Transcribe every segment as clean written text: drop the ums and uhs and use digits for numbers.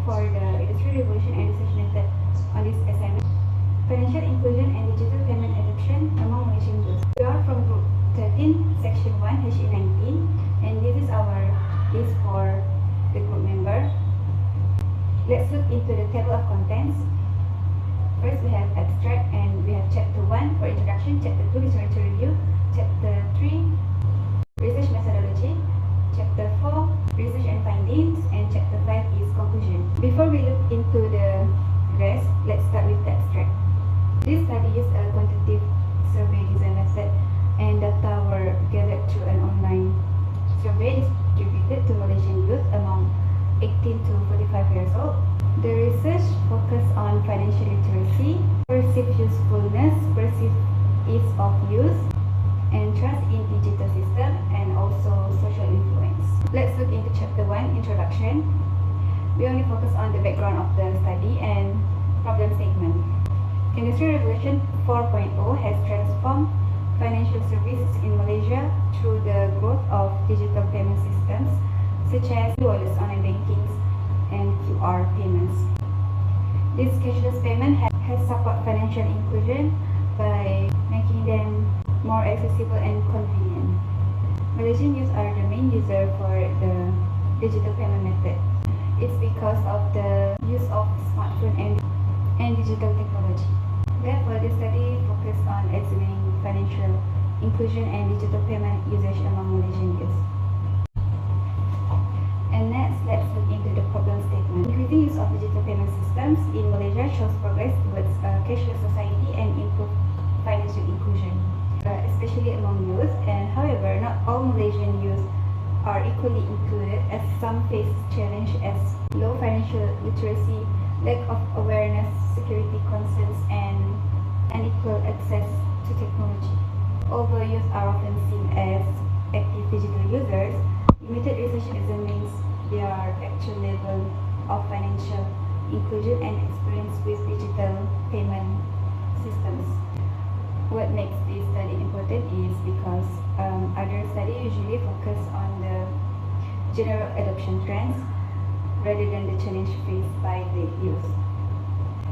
for the industry revolution and research method on this assignment. Financial inclusion and digital payment adoption among Malaysian youth. We are from Group 13, Section 1, HE19, and this is our list for the group member. Let's look into the table of contents. First, we have abstract, and we have Chapter 1 for introduction, Chapter 2 literature review, Chapter 3 research methodology, Chapter 4 research and findings, and Chapter 5 is conclusion. Before we look into the rest, let's start with the abstract. This study used a quantitative survey design method, and data were gathered through an online survey distributed to Malaysian youth among 18 to 45 years old. The research focused on financial literacy, perceived usefulness, perceived ease of use, and trust in digital system, and also social influence. Let's look into Chapter 1, Introduction. We only focus on the background of the study and problem statement. Industry Revolution 4.0 has transformed financial services in Malaysia through the growth of digital payment systems such as wallets, online banking, and QR payments. This cashless payment has supported financial inclusion by making them more accessible and convenient. Malaysian youth are the main user for the digital payment method. It's because of the use of smartphone and digital technology. Therefore, this study focused on examining financial inclusion and digital payment usage among Malaysian youth. And next, let's look into the problem statement. Increasing use of digital payment systems in Malaysia shows progress towards a cashless society and improved financial inclusion, especially among youth. And however, not all Malaysian youth are equally included, as some face challenge as low financial literacy, lack of awareness, security concerns, and unequal access to technology. Although youth are often seen as active digital users, limited research examines their actual level of financial inclusion and experience with digital payment systems. What makes this study important is because other studies usually focus on the general adoption trends rather than the challenge faced by the youth.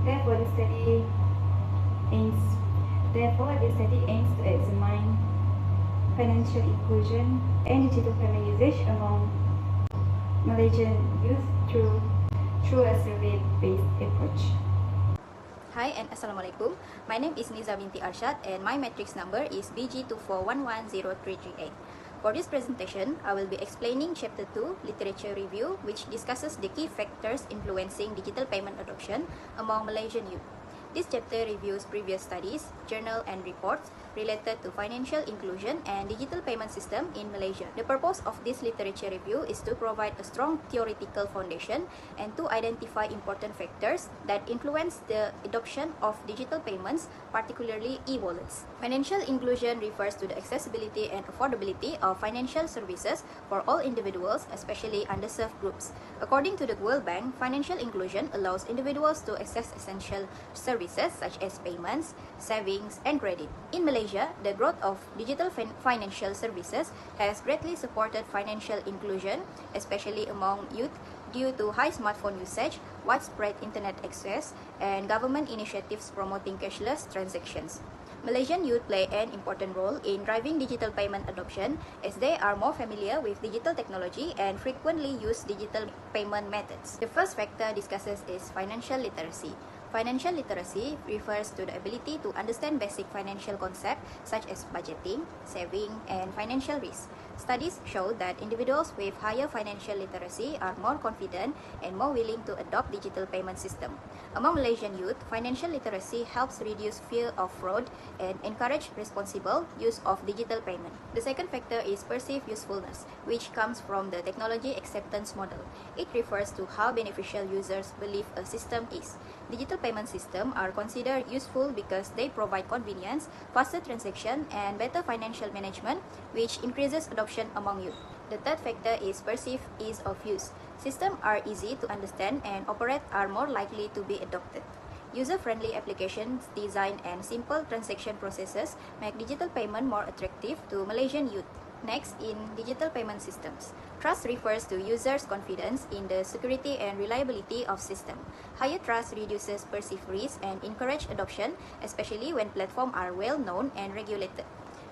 Therefore, the study aims to examine financial inclusion and digital payment usage among Malaysian youth through a survey-based approach. Hi and Assalamualaikum. My name is Niza binti Arshad and my matrix number is BG0140338. For this presentation, I will be explaining Chapter 2, Literature Review, which discusses the key factors influencing digital payment adoption among Malaysian youth. This chapter reviews previous studies, journal and reports related to financial inclusion and digital payment system in Malaysia. The purpose of this literature review is to provide a strong theoretical foundation and to identify important factors that influence the adoption of digital payments, particularly e-wallets. Financial inclusion refers to the accessibility and affordability of financial services for all individuals, especially underserved groups. According to the World Bank, financial inclusion allows individuals to access essential services such as payments, savings, and credit. In Malaysia, the growth of digital financial services has greatly supported financial inclusion, especially among youth, due to high smartphone usage, widespread internet access, and government initiatives promoting cashless transactions. Malaysian youth play an important role in driving digital payment adoption as they are more familiar with digital technology and frequently use digital payment methods. The first factor discusses is financial literacy. Financial literacy refers to the ability to understand basic financial concepts such as budgeting, saving, and financial risk. Studies show that individuals with higher financial literacy are more confident and more willing to adopt digital payment system. Among Malaysian youth, financial literacy helps reduce fear of fraud and encourage responsible use of digital payment. The second factor is perceived usefulness, which comes from the technology acceptance model. It refers to how beneficial users believe a system is. Digital payment systems are considered useful because they provide convenience, faster transaction, and better financial management, which increases adoption among youth. The third factor is perceived ease of use. Systems are easy to understand and operate are more likely to be adopted. User-friendly applications, design, and simple transaction processes make digital payment more attractive to Malaysian youth. Next, in digital payment systems, trust refers to users' confidence in the security and reliability of system. Higher trust reduces perceived risk and encourage adoption, especially when platforms are well known and regulated.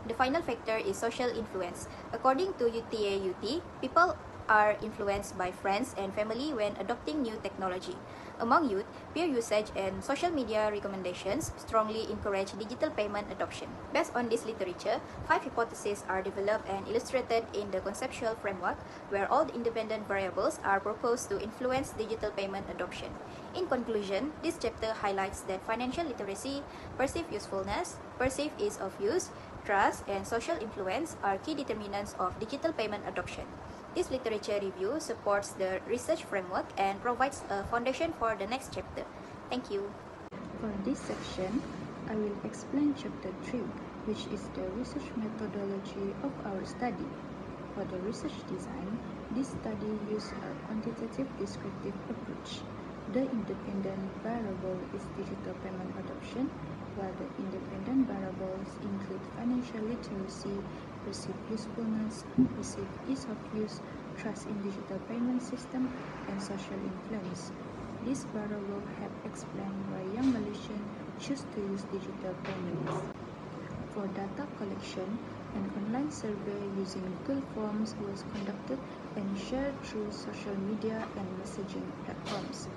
The final factor is social influence. According to UTA-UT, people are influenced by friends and family when adopting new technology. Among youth, peer usage and social media recommendations strongly encourage digital payment adoption. Based on this literature, 5 hypotheses are developed and illustrated in the conceptual framework, where all the independent variables are proposed to influence digital payment adoption. In conclusion, this chapter highlights that financial literacy, perceived usefulness, perceived ease of use, trust, and social influence are key determinants of digital payment adoption. This literature review supports the research framework and provides a foundation for the next chapter. Thank you. For this section, I will explain chapter 3, which is the research methodology of our study. For the research design, this study used a quantitative descriptive approach. The independent variable is digital payment adoption, while the independent variables include financial literacy, perceived usefulness, perceived ease of use, trust in digital payment system, and social influence. This variable help explain why young Malaysians choose to use digital payments. For data collection, an online survey using Google Forms was conducted and shared through social media and messaging platforms.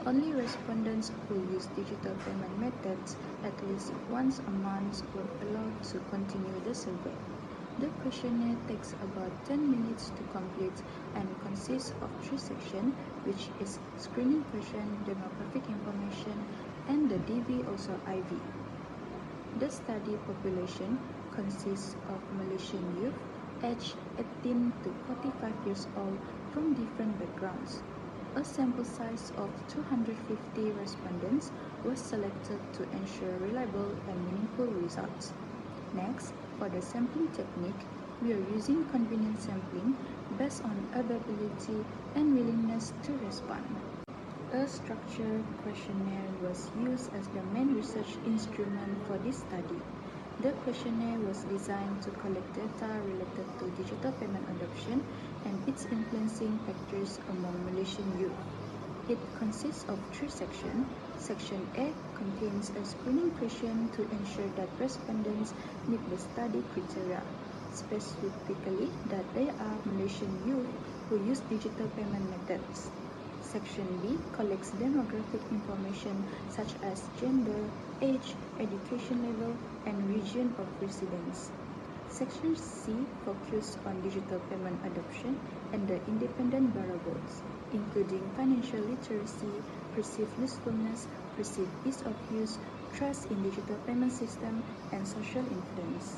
Only respondents who use digital payment methods at least once a month were allowed to continue the survey. The questionnaire takes about 10 minutes to complete and consists of 3 sections, which is screening question, demographic information, and the DV also IV. The study population consists of Malaysian youth aged 18 to 45 years old from different backgrounds. A sample size of 250 respondents was selected to ensure reliable and meaningful results. Next, for the sampling technique, we are using convenient sampling based on availability and willingness to respond. A structured questionnaire was used as the main research instrument for this study. The questionnaire was designed to collect data related to digital payment adoption and its influencing factors among Malaysian youth. It consists of 3 sections. Section A contains a screening question to ensure that respondents meet the study criteria, specifically that they are Malaysian youth who use digital payment methods. Section B collects demographic information such as gender, age, education level, and region of residence. Section C focuses on digital payment adoption and the independent variables, including financial literacy, perceived usefulness, perceived ease of use, trust in digital payment system, and social influence.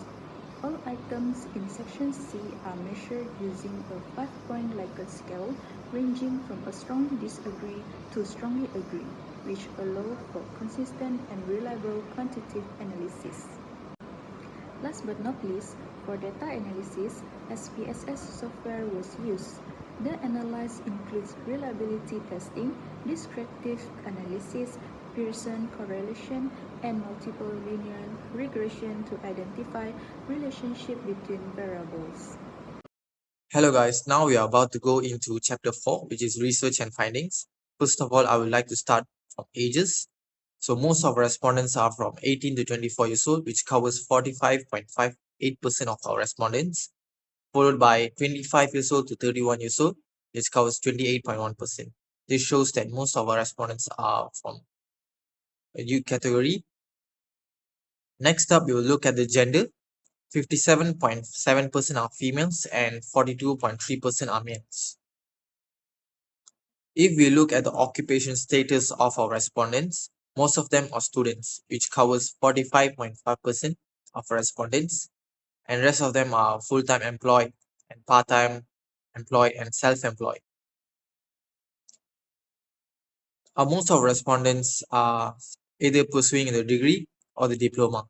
All items in Section C are measured using a 5-point Likert scale ranging from a strongly disagree to strongly agree, which allow for consistent and reliable quantitative analysis. Last but not least, for data analysis, SPSS software was used. The analysis includes reliability testing, descriptive analysis, Pearson correlation, and multiple linear regression to identify relationship between variables. Hello guys, now we are about to go into chapter 4, which is research and findings. First of all, I would like to start from ages. So most of our respondents are from 18 to 24 years old, which covers 45.58% of our respondents, followed by 25 years old to 31 years old, which covers 28.1%. This shows that most of our respondents are from a youth category. Next up, we will look at the gender. 57.7% are females and 42.3% are males. If we look at the occupation status of our respondents, most of them are students, which covers 45.5% of respondents, and rest of them are full-time employed and part-time employed and self-employed. Most of respondents are either pursuing the degree or the diploma.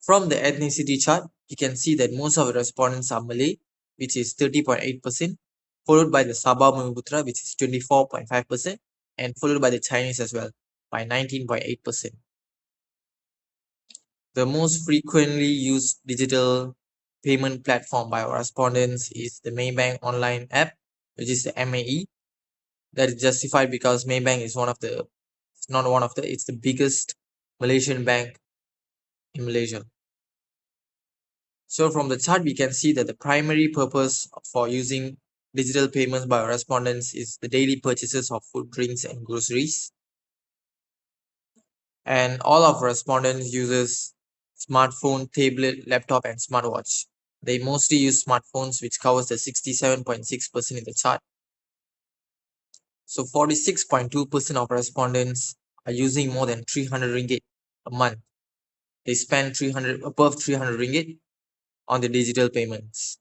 From the ethnicity chart, you can see that most of the respondents are Malay, which is 30.8%, followed by the Sabah Bumi which is 24.5%, and followed by the Chinese as well, by 19.8%. The most frequently used digital payment platform by our respondents is the Maybank online app, which is the MAE. That is justified because Maybank is it's the biggest Malaysian bank in Malaysia. So from the chart, we can see that the primary purpose for using digital payments by our respondents is the daily purchases of food, drinks, and groceries. And all of respondents uses smartphone, tablet, laptop, and smartwatch. They mostly use smartphones, which covers the 67.6% in the chart. So 46.2% of respondents are using more than 300 ringgit a month. They spend above 300 ringgit on the digital payments.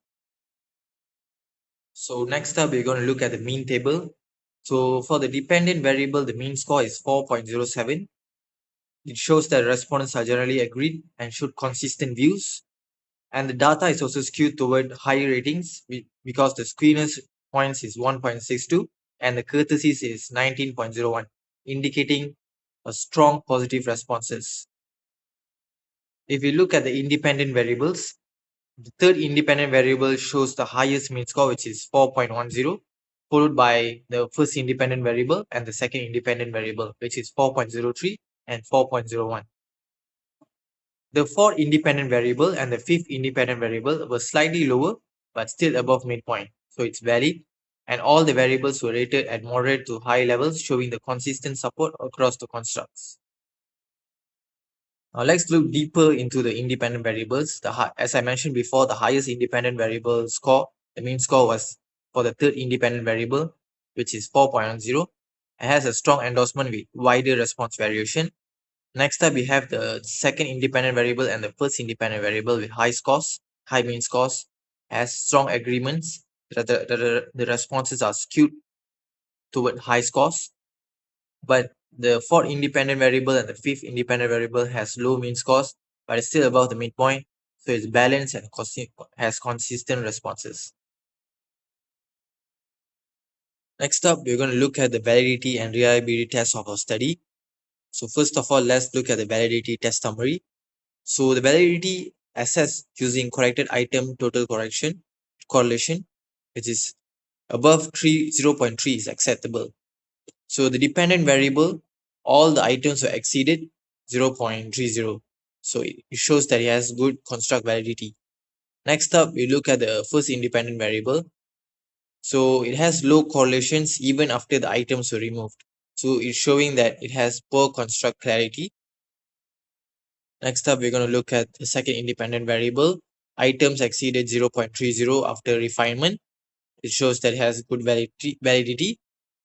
So next up, we're going to look at the mean table. So for the dependent variable, the mean score is 4.07. It shows that respondents are generally agreed and showed consistent views. And the data is also skewed toward higher ratings because the screeners points is 1.62 and the courtesies is 19.01, indicating a strong positive responses. If we look at the independent variables, the third independent variable shows the highest mean score, which is 4.10, followed by the first independent variable and the second independent variable, which is 4.03 and 4.01. The fourth independent variable and the fifth independent variable were slightly lower, but still above midpoint, so it's valid. And all the variables were rated at moderate to high levels, showing the consistent support across the constructs. Now let's look deeper into the independent variables. As I mentioned before, the highest independent variable score, the mean score was for the third independent variable, which is 4.10. It has a strong endorsement with wider response variation. Next up, we have the second independent variable and the first independent variable with high mean scores, has strong agreements that the responses are skewed toward high scores. But the fourth independent variable and the fifth independent variable has low mean scores, but it's still above the midpoint, so it's balanced and has consistent responses. Next up, we're going to look at the validity and reliability test of our study. So first of all, let's look at the validity test summary. So the validity assessed using corrected item total correlation, which is above 0.3 is acceptable. So the dependent variable, all the items were exceeded 0.30. So it shows that it has good construct validity. Next up, we look at the first independent variable. So it has low correlations even after the items were removed. So it's showing that it has poor construct clarity. Next up, we're going to look at the second independent variable. Items exceeded 0.30 after refinement. It shows that it has good validity.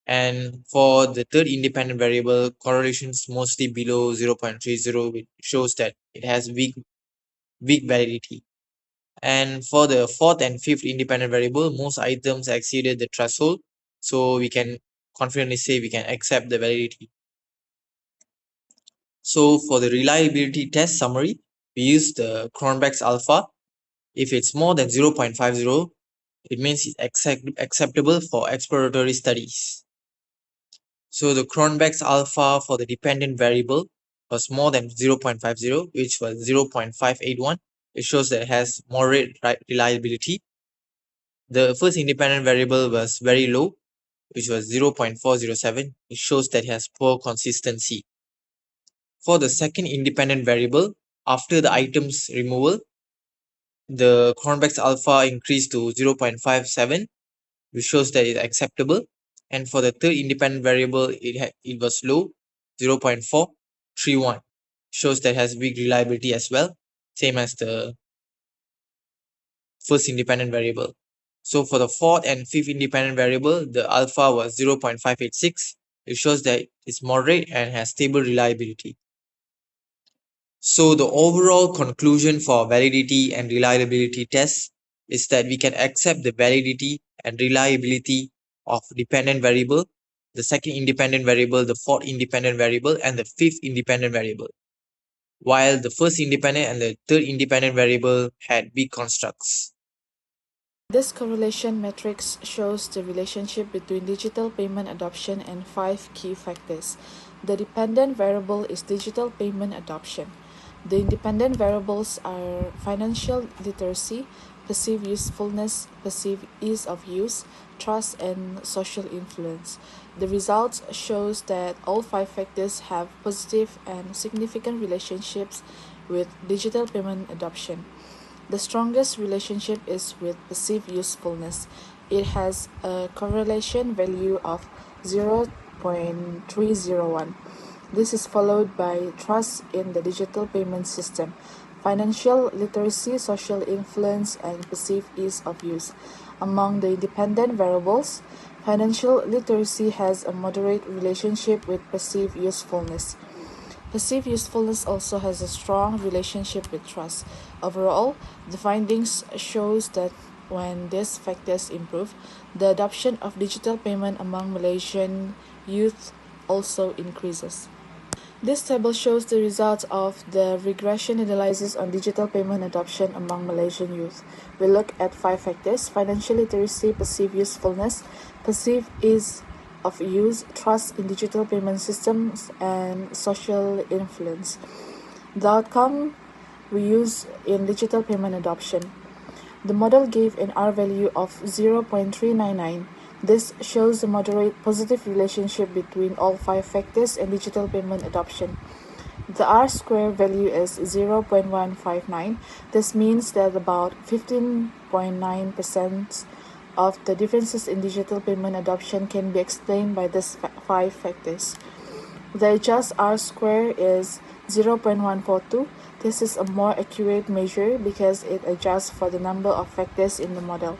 And for the third independent variable, correlations mostly below 0.30, which shows that it has weak validity. And for the fourth and fifth independent variable, most items exceeded the threshold, so we can confidently say we can accept the validity. So for the reliability test summary, we use the Cronbach's alpha. If it's more than 0.50, it means it's acceptable for exploratory studies. So the Cronbach's alpha for the dependent variable was more than 0.50, which was 0.581. It shows that it has moderate reliability. The first independent variable was very low, which was 0.407. It shows that it has poor consistency. For the second independent variable, after the item's removal, the Cronbach's alpha increased to 0.57, which shows that it's acceptable. And for the third independent variable, it was low, 0.431, shows that it has weak reliability as well, same as the first independent variable. So for the fourth and fifth independent variable, the alpha was 0.586. It shows that it's moderate and has stable reliability. So the overall conclusion for validity and reliability tests is that we can accept the validity and reliability of dependent variable, the second independent variable, the fourth independent variable, and the fifth independent variable, while the first independent and the third independent variable had weak constructs. This correlation matrix shows the relationship between digital payment adoption and 5 key factors. The dependent variable is digital payment adoption. The independent variables are financial literacy, perceived usefulness, perceived ease of use, trust, and social influence. The results shows that all five factors have positive and significant relationships with digital payment adoption. The strongest relationship is with perceived usefulness. It has a correlation value of 0.301. This is followed by trust in the digital payment system, financial literacy, social influence, and perceived ease of use. Among the independent variables, financial literacy has a moderate relationship with perceived usefulness. Perceived usefulness also has a strong relationship with trust. Overall, the findings shows that when these factors improve, the adoption of digital payment among Malaysian youth also increases. This table shows the results of the regression analysis on digital payment adoption among Malaysian youth. We look at five factors: financial literacy, perceived usefulness, perceived ease of use, trust in digital payment systems, and social influence. The outcome we use in digital payment adoption. The model gave an R value of 0.399. This shows a moderate positive relationship between all five factors and digital payment adoption. The R square value is 0.159. This means that about 15.9% of the differences in digital payment adoption can be explained by these five factors. The adjust R square is 0.142. This is a more accurate measure because it adjusts for the number of factors in the model.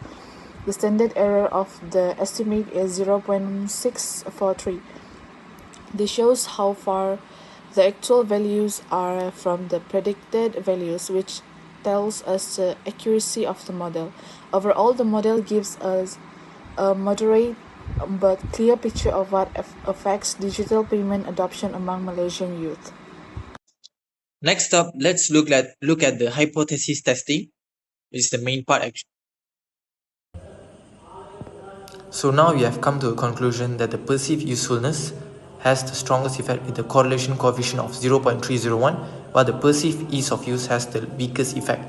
The standard error of the estimate is 0.643. This shows how far the actual values are from the predicted values, which tells us the accuracy of the model. Overall, the model gives us a moderate but clear picture of what affects digital payment adoption among Malaysian youth. Next up, let's look at the hypothesis testing, which is the main part actually. So now we have come to a conclusion that the perceived usefulness has the strongest effect with the correlation coefficient of 0.301, while the perceived ease of use has the weakest effect.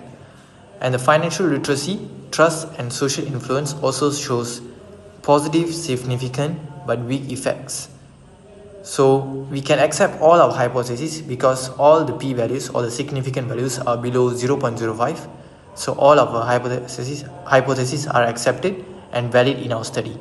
And the financial literacy, trust, and social influence also shows positive, significant, but weak effects. So we can accept all our hypotheses because all the p-values or the significant values are below 0.05. So all of our hypotheses are accepted and valid in our study.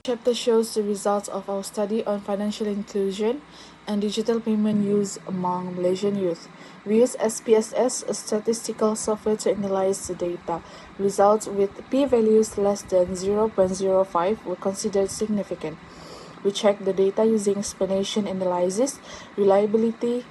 Chapter shows the results of our study on financial inclusion and digital payment use among Malaysian youth. We use SPSS, a statistical software, to analyze the data. Results with p-values less than 0.05 were considered significant. We check the data using explanation analysis, reliability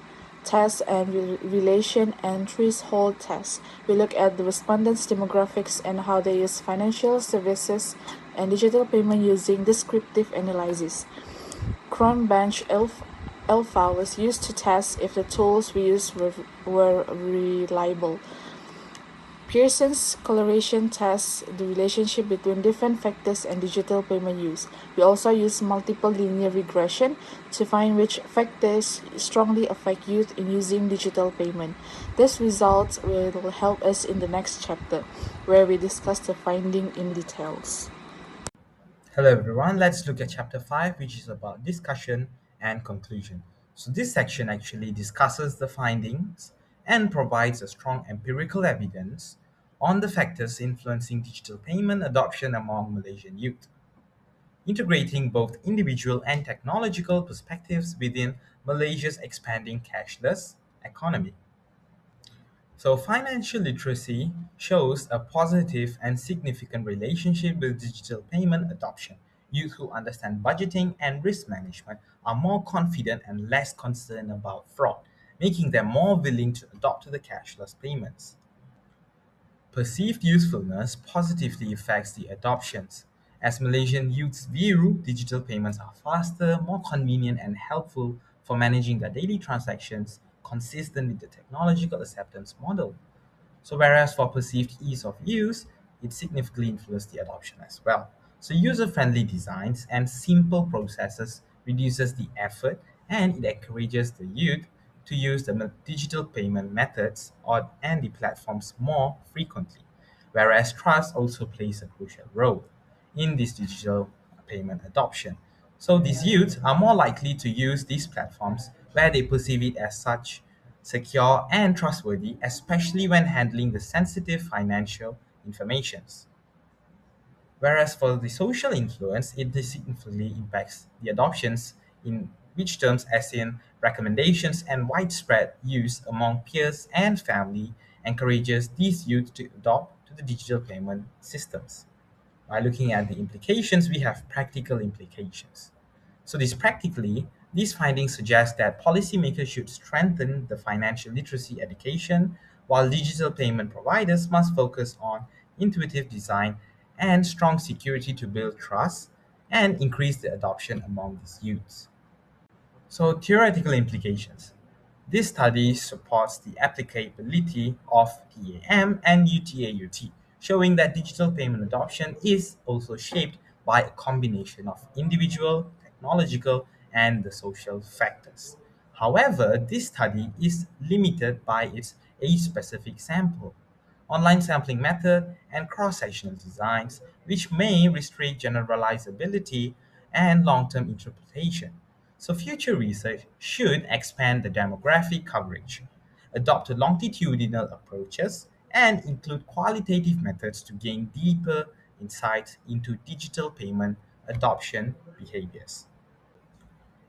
tests, and relation and threshold tests. We look at the respondents' demographics and how they use financial services and digital payment using descriptive analysis. Cronbench alpha was used to test if the tools we used were reliable. Pearson's correlation tests the relationship between different factors and digital payment use. We also use multiple linear regression to find which factors strongly affect youth in using digital payment. These results will help us in the next chapter, where we discuss the finding in details. Hello everyone, let's look at chapter 5, which is about discussion and conclusion. So this section actually discusses the findings and provides a strong empirical evidence on the factors influencing digital payment adoption among Malaysian youth, integrating both individual and technological perspectives within Malaysia's expanding cashless economy. So, financial literacy shows a positive and significant relationship with digital payment adoption. Youth who understand budgeting and risk management are more confident and less concerned about fraud, making them more willing to adopt the cashless payments. Perceived usefulness positively affects the adoptions, as Malaysian youths view digital payments are faster, more convenient, and helpful for managing their daily transactions, consistent with the technological acceptance model. So whereas for perceived ease of use, it significantly influences the adoption as well. So user-friendly designs and simple processes reduces the effort and it encourages the youth to use the digital payment methods and the platforms more frequently, whereas trust also plays a crucial role in this digital payment adoption. So these youths are more likely to use these platforms where they perceive it as such secure and trustworthy, especially when handling the sensitive financial informations. Whereas for the social influence, it significantly impacts the adoptions in which terms as in recommendations and widespread use among peers and family encourages these youth to adopt to the digital payment systems. By looking at the implications, we have practical implications. So this practically, these findings suggest that policymakers should strengthen the financial literacy education, while digital payment providers must focus on intuitive design and strong security to build trust and increase the adoption among these youths. So, theoretical implications. This study supports the applicability of TAM and UTAUT, showing that digital payment adoption is also shaped by a combination of individual, technological, and the social factors. However, this study is limited by its age-specific sample, online sampling method, and cross-sectional designs, which may restrict generalizability and long-term interpretation. So future research should expand the demographic coverage, adopt longitudinal approaches, and include qualitative methods to gain deeper insights into digital payment adoption behaviors.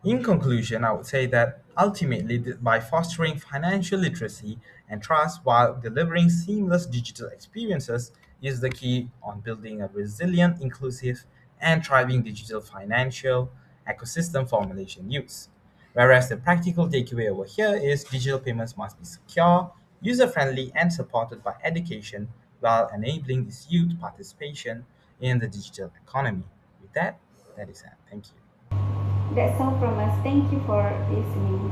In conclusion, I would say that ultimately, by fostering financial literacy and trust while delivering seamless digital experiences is the key on building a resilient, inclusive, and thriving digital financial ecosystem for Malaysian youths. Whereas the practical takeaway over here is digital payments must be secure, user friendly, and supported by education while enabling this youth participation in the digital economy. With that, that is it. Thank you. That's all from us. Thank you for listening.